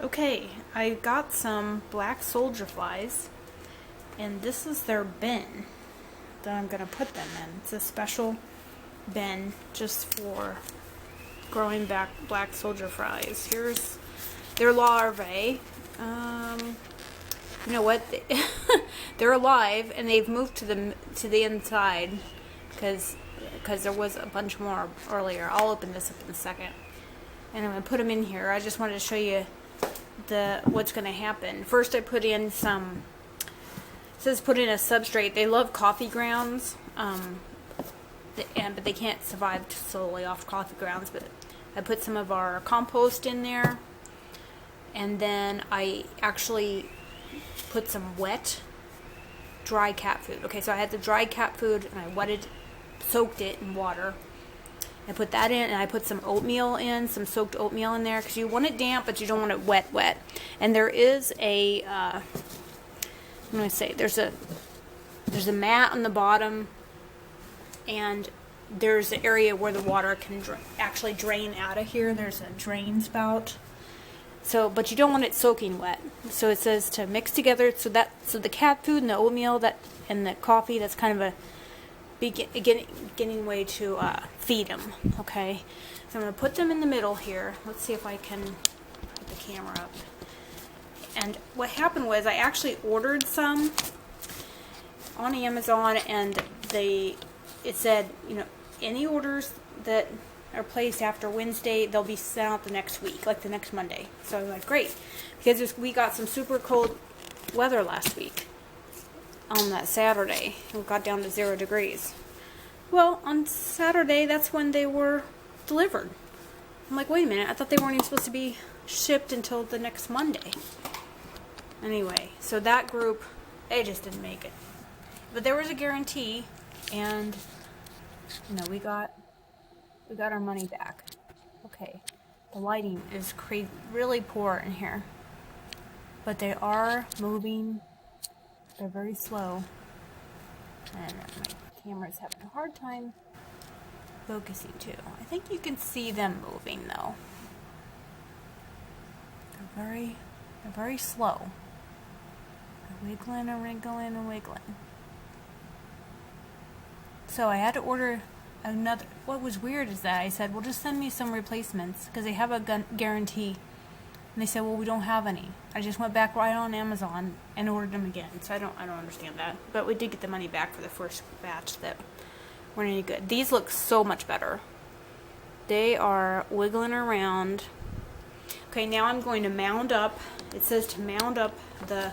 Okay, I got some black soldier flies, and this is their bin that I'm going to put them in. It's a special bin just for growing back black soldier flies. Here's their larvae. You know what? They're alive, and they've moved to the inside because there was a bunch more earlier. I'll open this up in a second, and I'm going to put them in here. I just wanted to show you what's going to happen. First, I put in some. It says put in a substrate. They love coffee grounds, but they can't survive solely off coffee grounds. But I put some of our compost in there, and then I actually put some wet, dry cat food. Okay, so I had the dry cat food, and I soaked it in water. I put that in, and I put some oatmeal in, some soaked oatmeal in there, because you want it damp, but you don't want it wet. And there is I'm going to say, there's a mat on the bottom, and there's an area where the water can actually drain out of here. There's a drain spout. So, but you don't want it soaking wet. So it says to mix together, so the cat food and the oatmeal and the coffee, that's kind of a beginning way to feed them. Okay, so I'm going to put them in the middle here. Let's see if I can put the camera up. And what happened was I actually ordered some on Amazon, and it said, you know, any orders that are placed after Wednesday, they'll be sent out the next week, like the next Monday. So I was like, great, because we got some super cold weather last week on that Saturday. It got down to 0 degrees. Well, on Saturday, that's when they were delivered. I'm like, wait a minute, I thought they weren't even supposed to be shipped until the next Monday. Anyway, so that group, they just didn't make it. But there was a guarantee, and you know, we got our money back. Okay, the lighting is really poor in here, but they are moving. They're very slow, and my camera's having a hard time focusing too. I think you can see them moving though. They're very slow. They're wiggling and wriggling and wiggling. So I had to order another. What was weird is that I said, well, just send me some replacements, because they have a guarantee. And they said, well, we don't have any. I just went back right on Amazon and ordered them again. So I don't understand that. But we did get the money back for the first batch that weren't any good. These look so much better. They are wiggling around. Okay, now I'm going to mound up. It says to mound up their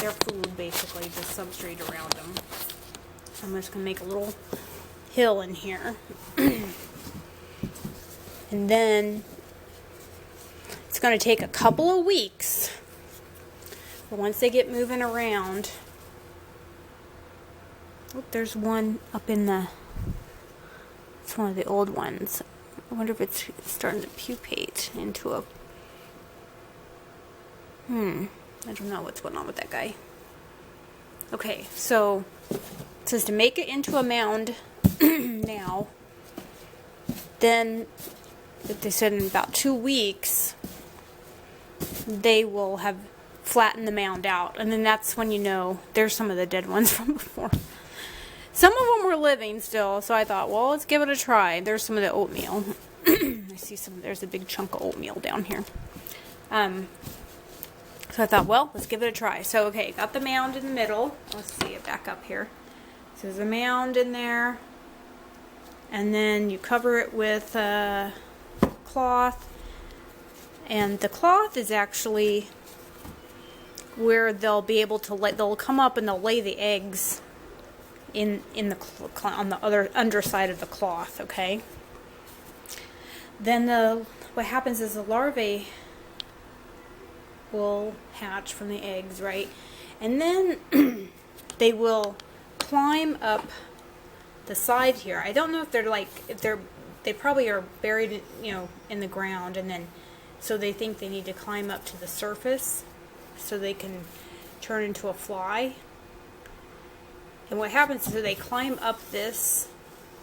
food, basically, the substrate around them. So I'm just going to make a little hill in here. And then it's going to take a couple of weeks, but once they get moving around. Oh, there's one up in it's one of the old ones. I wonder if it's starting to pupate into a I don't know what's going on with that guy. Okay, so it says to make it into a mound now. Then, like they said, in about 2 weeks, they will have flattened the mound out. And then that's when you know there's some of the dead ones from before. Some of them were living still, so I thought, well, let's give it a try. There's some of the oatmeal. I see there's a big chunk of oatmeal down here. So I thought, well, let's give it a try. So, okay, got the mound in the middle. Let's see it back up here. So there's a mound in there. And then you cover it with cloth. And the cloth is actually where they'll be able to they'll come up and they'll lay the eggs on the other underside of the cloth, okay? Then what happens is the larvae will hatch from the eggs, right? And then they will climb up the side here. I don't know if they probably are buried, you know, in the ground, and then so they think they need to climb up to the surface so they can turn into a fly. And what happens is they climb up this,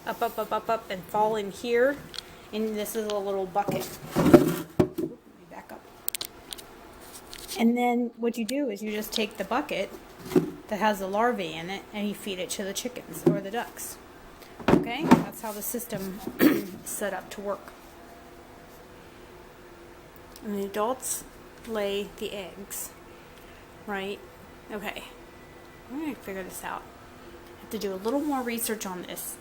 up, and fall in here. And this is a little bucket. Let me back up. And then what you do is you just take the bucket that has the larvae in it and you feed it to the chickens or the ducks. Okay, that's how the system is set up to work. And the adults lay the eggs, right? Okay, I'm going to figure this out. I have to do a little more research on this,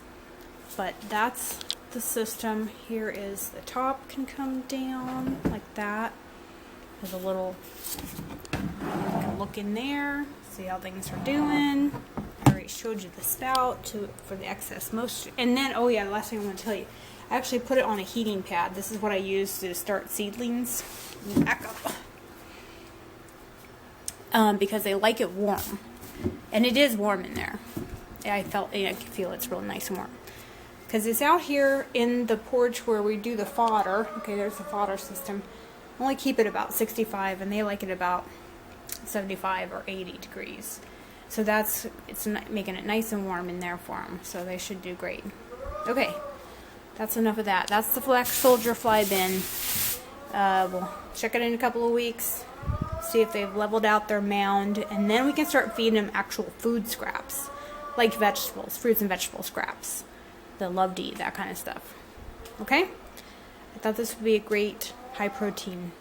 but that's the system. Here is the top can come down like that. There's a little, you can look in there, see how things are doing. I already showed you the spout for the excess moisture. And then, oh yeah, the last thing I'm going to tell you, I actually put it on a heating pad. This is what I use to start seedlings. Back up. Because they like it warm. And it is warm in there. I can feel it's real nice and warm. Because it's out here in the porch where we do the fodder. Okay, there's the fodder system. I only keep it about 65, and they like it about 75 or 80 degrees. So it's making it nice and warm in there for them. So they should do great. Okay, that's enough of that. That's the Black Soldier fly bin. We'll check it in a couple of weeks, see if they've leveled out their mound, and then we can start feeding them actual food scraps, like vegetables, fruits and vegetable scraps. They'll love to eat that kind of stuff. Okay? I thought this would be a great high protein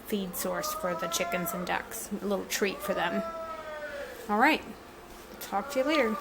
feed source for the chickens and ducks. A little treat for them. Alright. Talk to you later.